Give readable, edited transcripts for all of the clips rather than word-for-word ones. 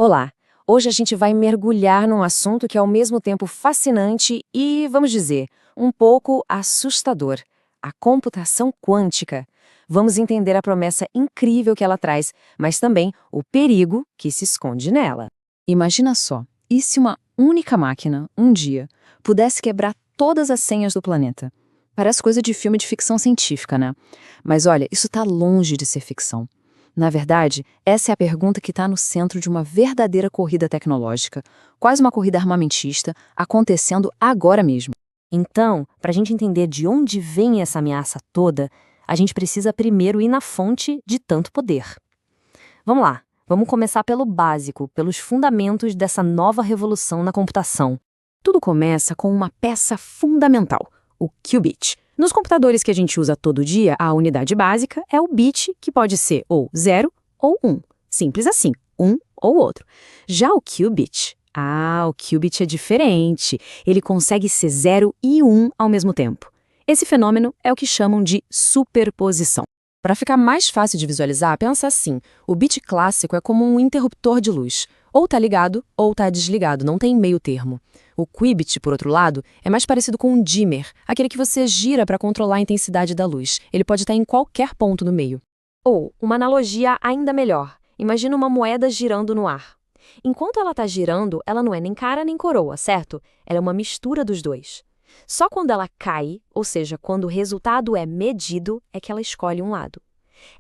Olá! Hoje a gente vai mergulhar num assunto que é ao mesmo tempo fascinante e, vamos dizer, um pouco assustador: a computação quântica. Vamos entender a promessa incrível que ela traz, mas também o perigo que se esconde nela. Imagina só, e se uma única máquina, um dia, pudesse quebrar todas as senhas do planeta? Parece coisa de filme de ficção científica, né? Mas olha, isso está longe de ser ficção. Na verdade, essa é a pergunta que está no centro de uma verdadeira corrida tecnológica, quase uma corrida armamentista, acontecendo agora mesmo. Então, para a gente entender de onde vem essa ameaça toda, a gente precisa primeiro ir na fonte de tanto poder. Vamos lá, vamos começar pelo básico, pelos fundamentos dessa nova revolução na computação. Tudo começa com uma peça fundamental, o qubit. Nos computadores que a gente usa todo dia, a unidade básica é o bit, que pode ser ou 0 ou 1. Simples assim, um ou outro. Já o qubit, o qubit é diferente. Ele consegue ser 0 e 1 ao mesmo tempo. Esse fenômeno é o que chamam de superposição. Para ficar mais fácil de visualizar, pensa assim: o bit clássico é como um interruptor de luz. Ou tá ligado ou tá desligado, não tem meio termo. O qubit, por outro lado, é mais parecido com um dimmer, aquele que você gira para controlar a intensidade da luz. Ele pode estar em qualquer ponto no meio. Ou, uma analogia ainda melhor: imagina uma moeda girando no ar. Enquanto ela está girando, ela não é nem cara nem coroa, certo? Ela é uma mistura dos dois. Só quando ela cai, ou seja, quando o resultado é medido, é que ela escolhe um lado.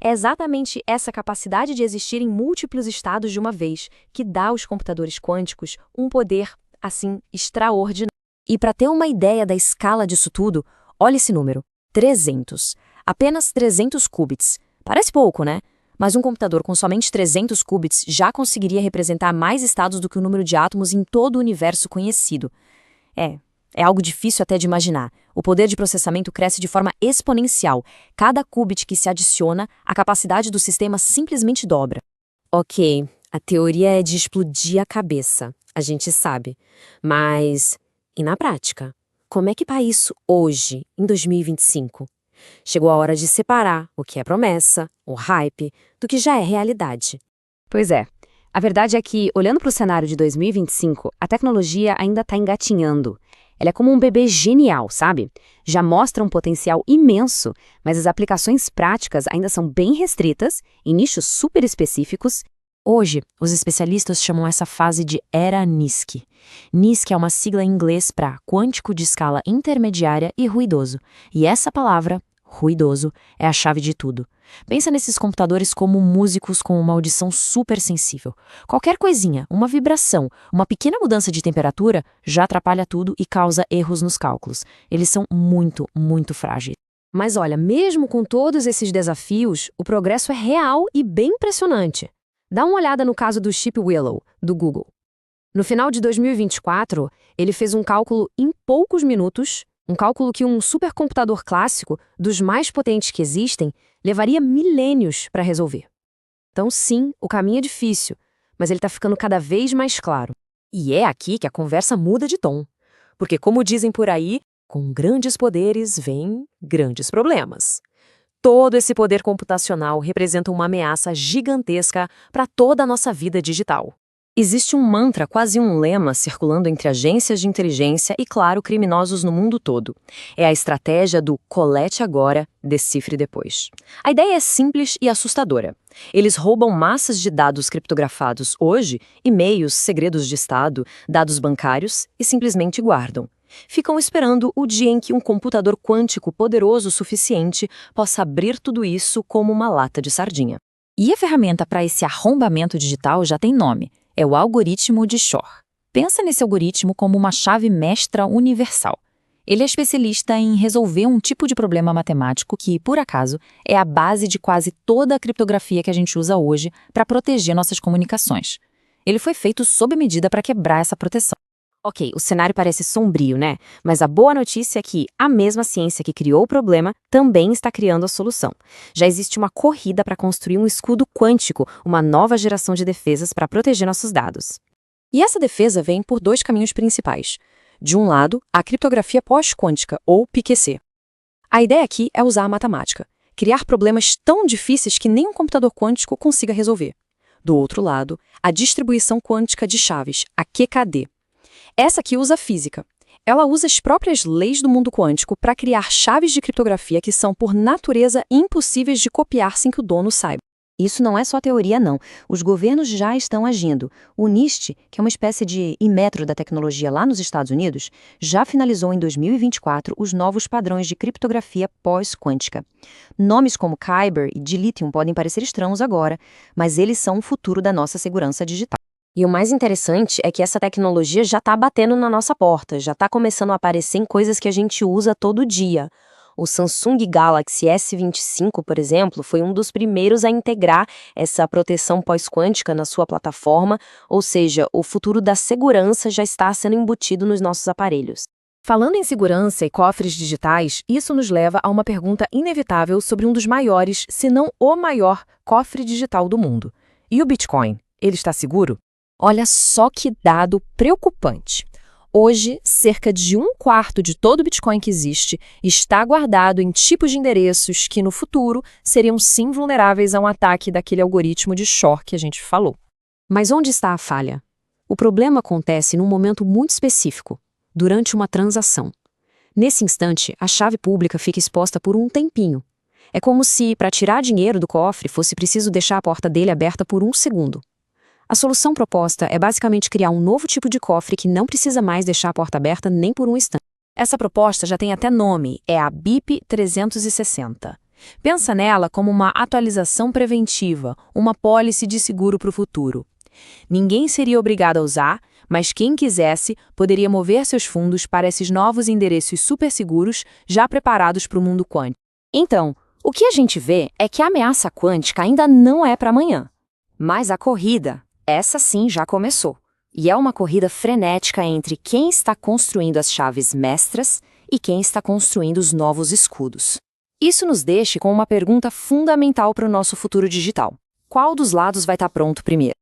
É exatamente essa capacidade de existir em múltiplos estados de uma vez que dá aos computadores quânticos um poder, assim, extraordinário. E para ter uma ideia da escala disso tudo, olha esse número: 300. Apenas 300 qubits. Parece pouco, né? Mas um computador com somente 300 qubits já conseguiria representar mais estados do que o número de átomos em todo o universo conhecido. É algo difícil até de imaginar. O poder de processamento cresce de forma exponencial. Cada qubit que se adiciona, a capacidade do sistema simplesmente dobra. Ok, a teoria é de explodir a cabeça, a gente sabe. Mas, e na prática? Como é que faz isso hoje, em 2025? Chegou a hora de separar o que é promessa, o hype, do que já é realidade. Pois é. A verdade é que, olhando para o cenário de 2025, a tecnologia ainda está engatinhando. Ela é como um bebê genial, sabe? Já mostra um potencial imenso, mas as aplicações práticas ainda são bem restritas, em nichos super específicos. Hoje, os especialistas chamam essa fase de era NISQ. NISQ é uma sigla em inglês para quântico de escala intermediária e ruidoso. E essa palavra, ruidoso, é a chave de tudo. Pensa nesses computadores como músicos com uma audição super sensível. Qualquer coisinha, uma vibração, uma pequena mudança de temperatura já atrapalha tudo e causa erros nos cálculos. Eles são muito, muito frágeis. Mas olha, mesmo com todos esses desafios, o progresso é real e bem impressionante. Dá uma olhada no caso do Chip Willow, do Google. No final de 2024, ele fez um cálculo em poucos minutos, um cálculo que um supercomputador clássico, dos mais potentes que existem, levaria milênios para resolver. Então sim, o caminho é difícil, mas ele está ficando cada vez mais claro. E é aqui que a conversa muda de tom. Porque, como dizem por aí, com grandes poderes vem grandes problemas. Todo esse poder computacional representa uma ameaça gigantesca para toda a nossa vida digital. Existe um mantra, quase um lema, circulando entre agências de inteligência e, claro, criminosos no mundo todo. É a estratégia do colete agora, decifre depois. A ideia é simples e assustadora. Eles roubam massas de dados criptografados hoje, e-mails, segredos de Estado, dados bancários, e simplesmente guardam. Ficam esperando o dia em que um computador quântico poderoso o suficiente possa abrir tudo isso como uma lata de sardinha. E a ferramenta para esse arrombamento digital já tem nome. É o algoritmo de Shor. Pensa nesse algoritmo como uma chave mestra universal. Ele é especialista em resolver um tipo de problema matemático que, por acaso, é a base de quase toda a criptografia que a gente usa hoje para proteger nossas comunicações. Ele foi feito sob medida para quebrar essa proteção. Ok, o cenário parece sombrio, né? Mas a boa notícia é que a mesma ciência que criou o problema também está criando a solução. Já existe uma corrida para construir um escudo quântico, uma nova geração de defesas para proteger nossos dados. E essa defesa vem por dois caminhos principais. De um lado, a criptografia pós-quântica, ou PQC. A ideia aqui é usar a matemática, criar problemas tão difíceis que nem um computador quântico consiga resolver. Do outro lado, a distribuição quântica de chaves, a QKD. Essa aqui usa física. Ela usa as próprias leis do mundo quântico para criar chaves de criptografia que são, por natureza, impossíveis de copiar sem que o dono saiba. Isso não é só teoria, não. Os governos já estão agindo. O NIST, que é uma espécie de Inmetro da tecnologia lá nos Estados Unidos, já finalizou em 2024 os novos padrões de criptografia pós-quântica. Nomes como Kyber e Dilithium podem parecer estranhos agora, mas eles são o futuro da nossa segurança digital. E o mais interessante é que essa tecnologia já está batendo na nossa porta, já está começando a aparecer em coisas que a gente usa todo dia. O Samsung Galaxy S25, por exemplo, foi um dos primeiros a integrar essa proteção pós-quântica na sua plataforma, ou seja, o futuro da segurança já está sendo embutido nos nossos aparelhos. Falando em segurança e cofres digitais, isso nos leva a uma pergunta inevitável sobre um dos maiores, se não o maior, cofre digital do mundo. E o Bitcoin? Ele está seguro? Olha só que dado preocupante. Hoje, cerca de 1/4 de todo o Bitcoin que existe está guardado em tipos de endereços que, no futuro, seriam sim vulneráveis a um ataque daquele algoritmo de Shor que a gente falou. Mas onde está a falha? O problema acontece num momento muito específico, durante uma transação. Nesse instante, a chave pública fica exposta por um tempinho. É como se, para tirar dinheiro do cofre, fosse preciso deixar a porta dele aberta por 1 segundo. A solução proposta é basicamente criar um novo tipo de cofre que não precisa mais deixar a porta aberta nem por um instante. Essa proposta já tem até nome, é a BIP 360. Pensa nela como uma atualização preventiva, uma pólice de seguro para o futuro. Ninguém seria obrigado a usar, mas quem quisesse poderia mover seus fundos para esses novos endereços super seguros já preparados para o mundo quântico. Então, o que a gente vê é que a ameaça quântica ainda não é para amanhã. Mas a corrida, essa sim já começou. E é uma corrida frenética entre quem está construindo as chaves mestras e quem está construindo os novos escudos. Isso nos deixa com uma pergunta fundamental para o nosso futuro digital. Qual dos lados vai estar pronto primeiro?